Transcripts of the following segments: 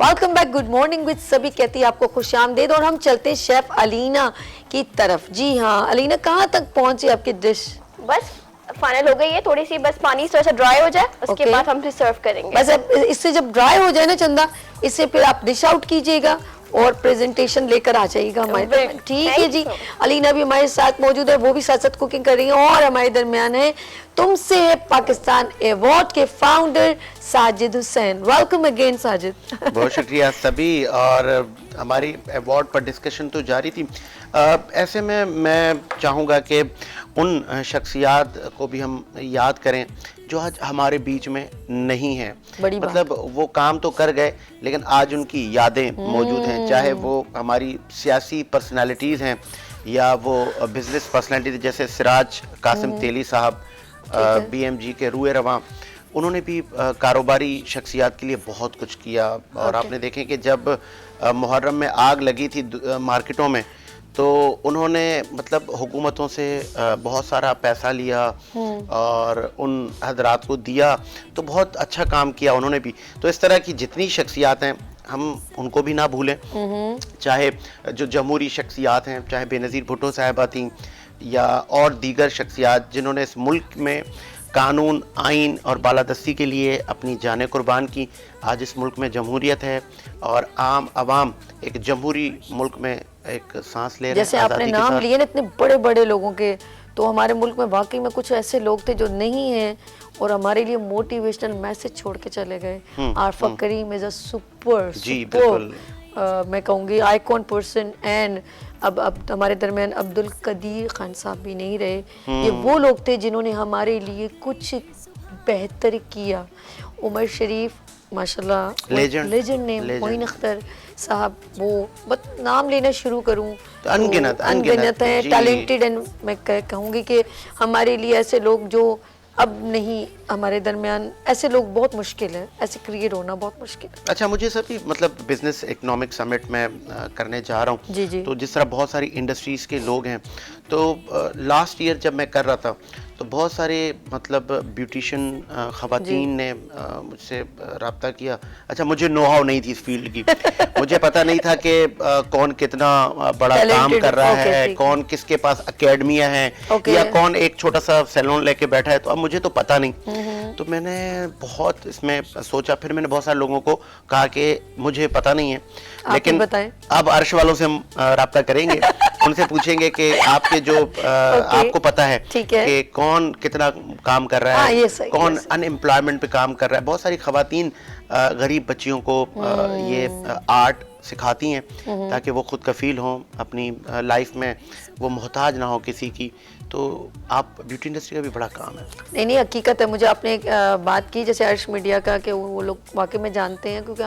Welcome back, good morning with सभी कहती है आपको खुशामदीद। और हम चलते हैं शेफ अलीना की तरफ। जी हाँ अलीना, कहाँ तक पहुंची आपकी डिश? बस फाइनल हो गई है, थोड़ी सी बस पानी थोड़ा सा ड्राई हो जाए, उसके बाद हम फिर सर्व करेंगे। बस अब इससे जब ड्राई हो जाए ना चंदा, इससे फिर आप डिश आउट कीजिएगा और प्रेजेंटेशन लेकर आ जाइएगा हमारे। ठीक है जी। अलीना भी हमारे साथ मौजूद है, वो भी साथ साथ कुकिंग कर रही है। और हमारे दरमियान है तुमसे है पाकिस्तान अवार्ड के founder Sajid Hussain. Welcome again Sajid. बहुत शुक्रिया सभी। और हमारी अवार्ड पर डिस्कशन तो जारी थी। ऐसे में मैं चाहूँगा कि उन शख्सियात को भी हम याद करें जो आज हमारे बीच में नहीं है। मतलब वो काम तो कर गए लेकिन आज उनकी यादें मौजूद हैं, चाहे वो हमारी सियासी पर्सनालिटीज़ हैं या वो बिजनेस पर्सनालिटीज जैसे सिराज कासिम तेली साहब, BMG के रूए रवां। उन्होंने भी कारोबारी शख्सियात के लिए बहुत कुछ किया। और आपने देखें कि जब मुहर्रम में आग लगी थी मार्केटों में, तो उन्होंने मतलब हुकूमतों से बहुत सारा पैसा लिया और उन हजरात को दिया, तो बहुत अच्छा काम किया उन्होंने भी। तो इस तरह की जितनी शख्सियात हैं हम उनको भी ना भूलें, चाहे जो जमहूरी शख्सियात हैं, चाहे बेनज़ीर भुट्टो साहिबा थी या और दीगर शख्सियात जिन्होंने इस मुल्क में कानून, आइन और बालादस्ती के लिए अपनी जानें कुर्बान की। आज इस मुल्क में जमहूरियत है और आम आवाम एक जमहूरी मुल्क में एक सांस ले रहे हैं। जैसे आपने नाम लिए ना इतने बड़े बड़े लोगों के, तो हमारे मुल्क में वाकई में कुछ ऐसे लोग थे जो नहीं हैं और हमारे लिए मोटिवेशनल मैसेज छोड़ के चले गए। आरफा करीम इज अ सुपर मैं कहूँगी आइकॉन पर्सन। एंड अब हमारे दरमियान अब्दुल कदीर खान साहब भी नहीं रहे। ये वो लोग थे जिन्होंने हमारे लिए कुछ बेहतर किया। उमर शरीफ माशाल्लाह लेजेंड नेम, मोइन अख्तर साहब, वो बस नाम लेना शुरू करूं तो अनगिनत हैं, टैलेंटेड। एंड मैं कहूँगी कि हमारे लिए ऐसे लोग जो अब नहीं हमारे दरमियान, ऐसे लोग बहुत मुश्किल है, ऐसे क्रिएट होना बहुत मुश्किल है। अच्छा, मुझे सभी मतलब बिजनेस इकोनॉमिक समिट में करने जा रहा हूँ। जी। तो जिस तरह बहुत सारी इंडस्ट्रीज़ के लोग हैं, तो लास्ट ईयर जब मैं कर रहा था तो बहुत सारे मतलब ब्यूटिशियन ख़वातीन ने मुझसे रब्ता किया। अच्छा, मुझे नो हाउ नहीं थी इस फील्ड की। मुझे पता नहीं था कि कौन कितना बड़ा काम कर रहा है, कौन किसके पास अकेडमियाँ हैं या कौन एक छोटा सा सैलून लेके बैठा है। तो अब मुझे तो पता नहीं। तो मैंने बहुत इसमें सोचा, फिर मैंने बहुत सारे लोगों को कहा कि मुझे पता नहीं है, लेकिन अब अर्श वालों से हम रब्ता करेंगे, उनसे पूछेंगे कि आपके जो आपको पता है कि कौन कितना काम कर रहा है, कौन अनएम्प्लॉयमेंट पे काम कर रहा है। बहुत सारी ख़वातीन गरीब बच्चियों को ये आर्ट सिखाती हैं ताकि वो खुद कफील हों अपनी लाइफ में, वो मोहताज ना हो किसी की। तो आप ब्यूटी इंडस्ट्री का भी बड़ा काम है। नहीं हकीकत है। मुझे आपने एक बात की जैसे अर्श मीडिया का कि वो लोग वाकई में जानते हैं, क्योंकि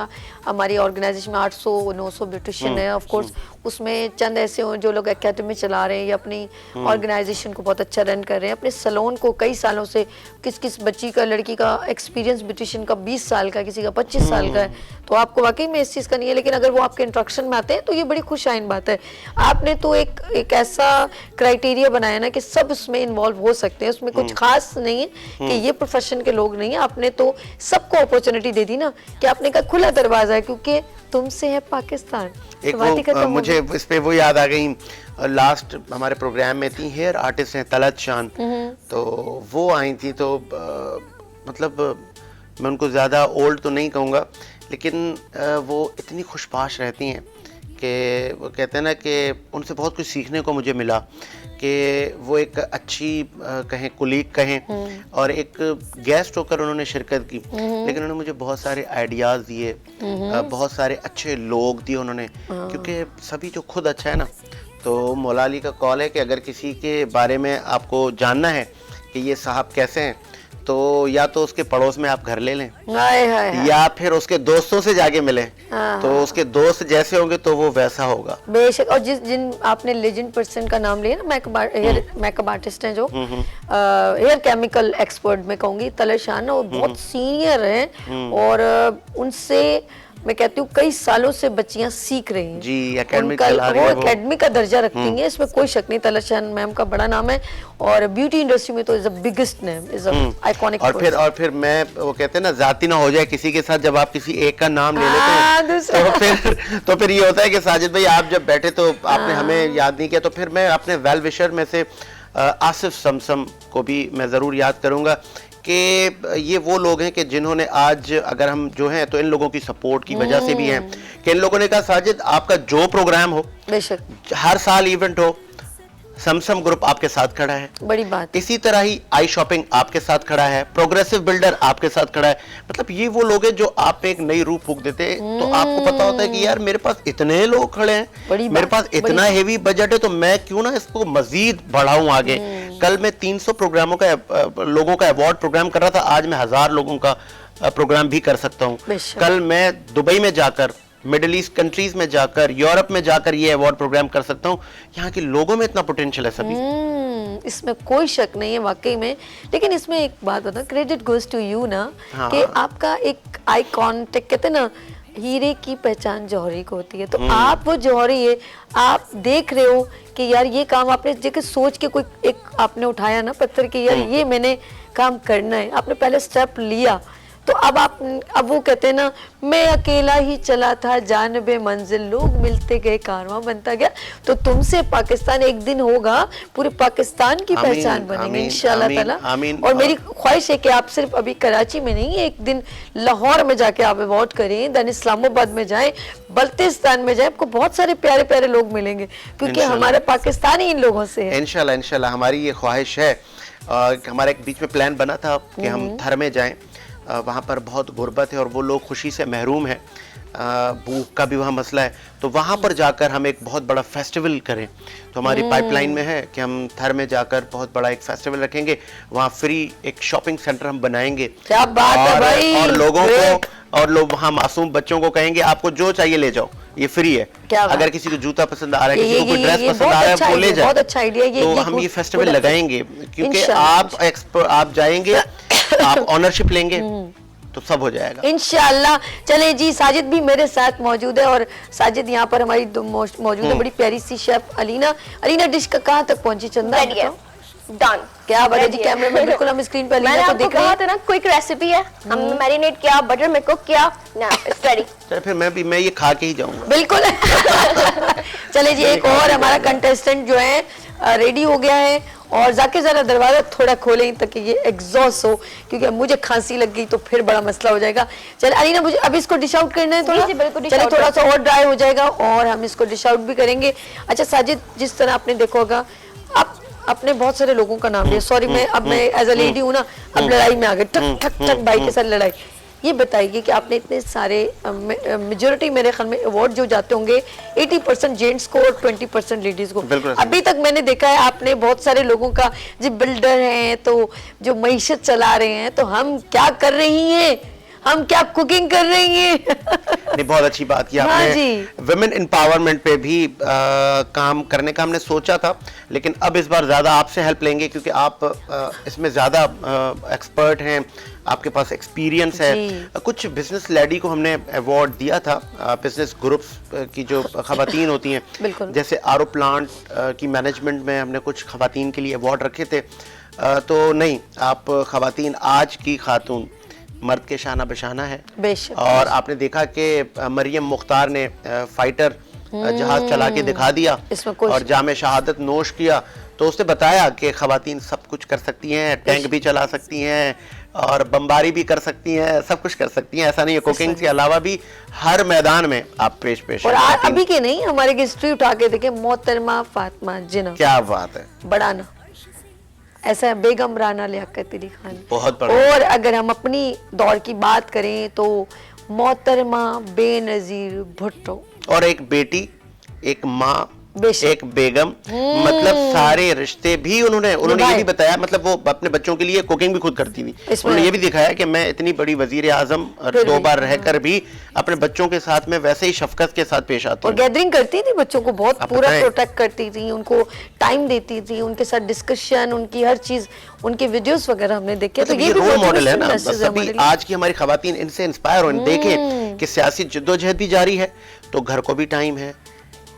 हमारी ऑर्गेनाइजेशन में 800-900 ब्यूटिशियन है। ऑफ कोर्स उसमें चंद ऐसे हों जो लोग एकेडमी चला रहे हैं या अपनी ऑर्गेनाइजेशन को बहुत अच्छा रन कर रहे हैं, अपने सैलून को कई सालों से। किस बच्ची का, लड़की का एक्सपीरियंस ब्यूटिशियन का 20 साल का, किसी का 25 साल का है। तो आपको वाकई में इस चीज़ का नहीं है, लेकिन अगर वो आपके इंस्ट्रक्शन में आते हैं तो ये बड़ी खुशाइन बात है। आपने तो एक ऐसा क्राइटेरिया बनाया ना कि सब उसमें इन्वॉल्व हो सकते हैं, उसमें कुछ खास नहीं है कि ये प्रोफेशन के लोग नहीं है। आपने तो सबको अपॉर्चुनिटी दे दी ना, कि आपने का खुला दरवाजा है, क्योंकि तुमसे है पाकिस्तान। एक मुझे इस पे वो याद आ गई, लास्ट हमारे प्रोग्राम में थी हेयर आर्टिस्ट हैं तलत शान, तो वो आई थी। तो मतलब मैं उनको ज़्यादा ओल्ड तो नहीं कहूँगा, लेकिन वो इतनी खुशपाश रहती हैं कि वो कहते हैं ना कि उनसे बहुत कुछ सीखने को मुझे मिला, कि वो एक अच्छी कहें कुलीग कहें और एक गेस्ट होकर उन्होंने शिरकत की, लेकिन उन्होंने मुझे बहुत सारे आइडियाज़ दिए, बहुत सारे अच्छे लोग दिए उन्होंने। क्योंकि सभी जो खुद अच्छा है ना, तो मौला अली का कॉल है कि अगर किसी के बारे में आपको जानना है कि ये साहब कैसे हैं, तो या तो उसके पड़ोस में आप घर ले लें या फिर उसके दोस्तों से जाके मिले, तो उसके दोस्त जैसे होंगे तो वो वैसा होगा बेशक। और जिन आपने लेजेंड पर्सन का नाम लिया ना, मेकअप आर्टिस्ट हैं जो हेयर केमिकल एक्सपर्ट मैं कहूँगी, तलत शान, वो बहुत सीनियर हैं और उनसे मैं कहती हूँ कई सालों से बच्चियां सीख रही हैं जी, एकेडमिक उनका चला रही वो है वो। एकेडमी का दर्जा रखती हैं, इसमें कोई शक नहीं। तलतशान मैम का बड़ा नाम है और ब्यूटी इंडस्ट्री में तो is the biggest name, is iconic. और फिर मैं वो कहते हैं ना जाति ना हो जाए किसी के साथ, जब आप किसी एक का नाम ले लेते दूसरा। हैं तो फिर ये होता है कि साजिद भाई आप जब बैठे तो आपने हमें याद नहीं किया, तो फिर मैं अपने वेल विशर में से आसिफ समसम को भी मैं ज़रूर याद करूँगा कि ये वो लोग हैं कि जिन्होंने आज, अगर हम जो हैं तो इन लोगों की सपोर्ट की वजह से भी हैं कि इन लोगों ने कहा साजिद आपका जो प्रोग्राम हो, बेशक हर साल इवेंट हो, समसम ग्रुप आपके साथ खड़ा है। बड़ी बात। इसी तरह ही आई शॉपिंग आपके साथ खड़ा है, प्रोग्रेसिव बिल्डर आपके साथ खड़ा है। मतलब ये वो लोग हैं जो आप पे एक नई रूह फूंक देते हैं, तो आपको पता होता है कि यार मेरे पास इतने लोग खड़े हैं, मेरे पास इतना हेवी बजट है, तो मैं क्यों ना इसको मजीद बढ़ाऊं आगे। कल मैं 300 प्रोग्रामों का लोगों का अवार्ड प्रोग्राम कर रहा था, आज मैं 1000 लोगों का प्रोग्राम भी कर सकता हूं। कल मैं दुबई में जाकर, मिडिल ईस्ट कंट्रीज में जाकर, यूरोप में जाकर ये अवार्ड प्रोग्राम कर सकता हूँ। यहाँ के लोगों में इतना पोटेंशियल है सभी। इसमें कोई शक नहीं है वाकई में। लेकिन इसमें एक बात बता, क्रेडिट गोज टू यू ना, कि आपका एक आई कॉन्टेक्ट, कहते हैं ना हीरे की पहचान जौहरी को होती है, तो आप वो जौहरी है, आप देख रहे हो कि यार ये काम आपने जगह सोच के कोई एक आपने उठाया ना पत्थर की, यार ये मैंने काम करना है, आपने पहले स्टेप लिया, तो अब वो कहते हैं ना, मैं अकेला ही चला था जानबे मंजिल, लोग मिलते गए कारवां बनता गया। तो तुमसे पाकिस्तान एक दिन होगा, पूरे पाकिस्तान की पहचान बनेगी इंशाल्लाह ताला। और मेरी ख्वाहिश है कि आप सिर्फ अभी कराची में नहीं, एक दिन लाहौर में जाके आप अवार्ड करें, देन इस्लामाबाद में जाएं, बल्तिस्तान में जाएं, आपको बहुत सारे प्यारे प्यारे लोग मिलेंगे, क्योंकि हमारा पाकिस्तान ही इन लोगों से है। इंशाल्लाह हमारी ये ख्वाहिश है। हमारा एक बीच में प्लान बना था कि हम थर में जाएं, वहाँ पर बहुत गुर्बत है और वो लोग खुशी से महरूम हैं, भूख का भी वहाँ मसला है, तो वहाँ पर जाकर हम एक बहुत बड़ा फेस्टिवल करें। तो हमारी पाइपलाइन में है कि हम थर में जाकर बहुत बड़ा एक फेस्टिवल रखेंगे, वहाँ फ्री एक शॉपिंग सेंटर हम बनाएंगे। क्या बात है भाई। और लोगों को, और लोग वहाँ मासूम बच्चों को कहेंगे आपको जो चाहिए ले जाओ, ये फ्री है। अगर किसी को जूता पसंद आ रहा है, किसी को कोई ड्रेस पसंद आ रहा है, वो ले जाए। बहुत अच्छा आइडिया है। तो हम ये फेस्टिवल लगाएंगे, क्योंकि आप जाएंगे, आप ऑनरशिप लेंगे, तो सब हो जाएगा इंशाल्लाह। चले जी, साजिद भी मेरे साथ मौजूद है, और साजिद यहाँ पर हमारी मौजूद है बड़ी प्यारी सी शेफ अलीना डिश का कहाँ तक पहुंची चंदा? डन। क्या बात है जी, कैमरे में बिल्कुल हम स्क्रीन पे अलीना को देख रहे हैं। ना क्विक रेसिपी है, हमने मैरिनेट किया, बटर में कुक किया, ना इट्स रेडी। चलो फिर मैं ये खा के ही जाऊंगा। बिल्कुल। चले जी, एक और हमारा कंटेस्टेंट जो है रेडी हो गया है, और जाके जरा दरवाजा थोड़ा खोलें ताकि ये एग्जॉस्ट हो, क्योंकि मुझे खांसी लग गई तो फिर बड़ा मसला हो जाएगा। चल अलीना, मुझे अभी इसको डिश आउट करना है थोड़ा, चलिए थोड़ा सा और ड्राई हो जाएगा और हम इसको डिश आउट भी करेंगे। अच्छा साजिद, जिस तरह आपने देखा होगा, आप अपने बहुत सारे लोगों का नाम लिया, सॉरी मैं एज अ लेडी हूँ ना, अब लड़ाई में आ गए, ठक ठक ठक भाई के साथ लड़ाई। ये बताइए कि आपने इतने सारे मेजोरिटी मेरे ख्याल में अवार्ड जो जाते होंगे 80% जेंट्स को और 20% लेडीज को, अभी तक मैंने देखा है आपने बहुत सारे लोगों का, जो बिल्डर हैं, तो जो मईशत चला रहे हैं, तो हम क्या कर रही हैं, हम क्या कुकिंग कर रही हैं। नहीं, बहुत अच्छी बात की आपने। वुमेन एम्पावरमेंट पे भी काम करने का हमने सोचा था, लेकिन अब इस बार ज्यादा आपसे हेल्प लेंगे, क्योंकि आप इसमें ज्यादा एक्सपर्ट हैं, आपके पास एक्सपीरियंस है। कुछ बिजनेस लेडी को हमने अवार्ड दिया था, बिजनेस ग्रुप्स की जो खवातीन होती हैं, जैसे आरो प्लांट की मैनेजमेंट में हमने कुछ खवातीन के लिए अवार्ड रखे थे। तो नहीं, आप खवातीन, आज की खातून मर्द के शाना बशाना है। और आपने देखा कि मरियम मुख्तार ने फाइटर जहाज चला के दिखा दिया और जामे शहादत नोश किया, तो उसने बताया कि खवातीन सब कुछ कर सकती हैं, टैंक भी चला सकती हैं और बमबारी भी कर सकती हैं, सब कुछ कर सकती हैं। ऐसा नहीं है, कुकिंग के अलावा भी हर मैदान में आप पेश। और अभी के नहीं, हमारे हिस्ट्री उठा के देखे, मोहतरमा फातिमा जिन्ना, क्या बात है, बड़ा ना ऐसा है, बेगम राना लियाकत अली खान, बहुत बड़ा। और अगर हम अपनी दौर की बात करें तो मोहतरमा बेनजीर भुट्टो, और एक बेटी, एक माँ बेशक। एक बेगम, मतलब सारे रिश्ते भी उन्होंने ये निभाए। भी बताया, मतलब वो अपने बच्चों के लिए कुकिंग भी खुद करती थी। इसमें- उन्होंने ये भी दिखाया कि मैं इतनी बड़ी वजीर आजम और फिर 2 भी, बार रहकर भी अपने बच्चों के साथ में वैसे ही शफकत के साथ पेश आती और हूँ। गैदरिंग करती थी बच्चों को, बहुत आप पूरा बताएं। प्रोटेक्ट करती थी, उनको टाइम देती थी, उनके साथ डिस्कशन, उनकी हर चीज, उनके वीडियोस वगैरह हमने देखे। तो मतलब ये ये भी रोल मॉडल है motivational ना, message है सभी हमारे लिए। आज की हमारी खवातीन इनसे इंस्पायर हो, देखें कि सियासी जद्दोजहद भी जारी है तो घर को भी टाइम है,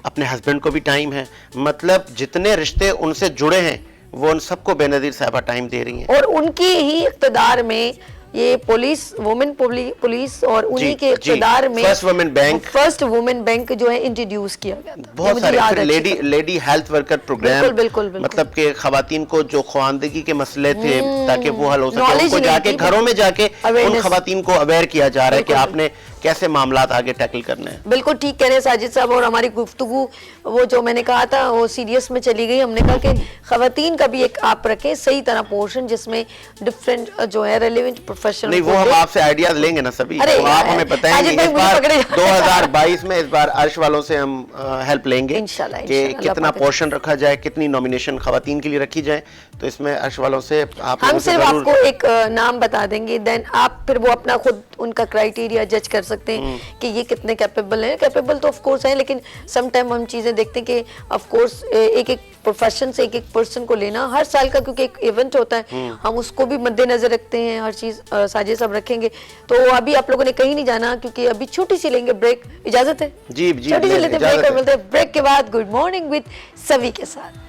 अपने हस्बैंड को भी टाइम है, मतलब जितने रिश्ते उनसे जुड़े हैं वो उन सबको बेनजीर साहबा टाइम दे रही हैं। और उनकी ही इक़्तिदार में ये पुलिस, वुमेन पुलिस, और उन्हीं के जी, इक़्तिदार में first women bank, first women bank जो है इंट्रोड्यूस किया गया था। ये बहुत मुझे सारे, याद फिर अच्छी तरह। लेडी हेल्थ वर्कर प्रोग्राम, बिल्कुल, बिल्कुल, बिल्कुल। मतलब कि खवातीन को जो ख्वानदगी के मसले थे ताकि वो हल हो सके, Knowledge उनको नहीं जाके थी, घरों में जाके उन Awareness। खवातीन को अवेयर किया जा रहा है कि बिल्कुल, आपने कैसे मामलात आगे टैकल करने हैं। बिल्कुल ठीक कह रहे हैं साजिद साहब, और हमारी गुफ्तगू वो जो मैंने कहा था वो सीरियस में चली गई। हमने कहा कि खवातीन का भी एक आप रखें सही तरह पोर्शन, जिसमें डिफरेंट जो है रेलेवेंट प्रोफेशनल। नहीं, वो हम आपसे आइडियाज लेंगे ना सभी, अरे तो आप यार, हमें बताएंगे। साजिद भाई इस मुझे बार पकड़े। 2022 में इस बार अर्श वालों से हम हेल्प लेंगे इंशाल्लाह, कि इंशाल्लाह, कितना पाक पोर्शन रखा जाए, कितनी नॉमिनेशन खवातीन के लिए रखी जाए, तो इसमें अर्श वालों से आप हम लोगों से सिर्फ जरूर- आपको एक नाम बता देंगे, देन आप फिर वो अपना खुद उनका क्राइटेरिया जज कर सकते हैं कि ये कितने कैपेबल हैं। कैपेबल तो ऑफ कोर्स हैं, लेकिन सम टाइम हम चीज़ें देखते हैं कि ऑफ कोर्स एक एक प्रोफेशन से एक एक पर्सन को लेना हर साल का, क्योंकि एक इवेंट होता है, हम उसको भी मद्देनजर रखते हैं, हर चीज़ साजिद साहब रखेंगे। तो अभी आप लोगों ने कहीं नहीं जाना, क्योंकि अभी छोटी सी लेंगे ब्रेक, इजाजत है? जी, छोटी सी लेते इजाजत ब्रेक, है। और मिलते हैं ब्रेक के बाद गुड मॉर्निंग विद सभी के साथ।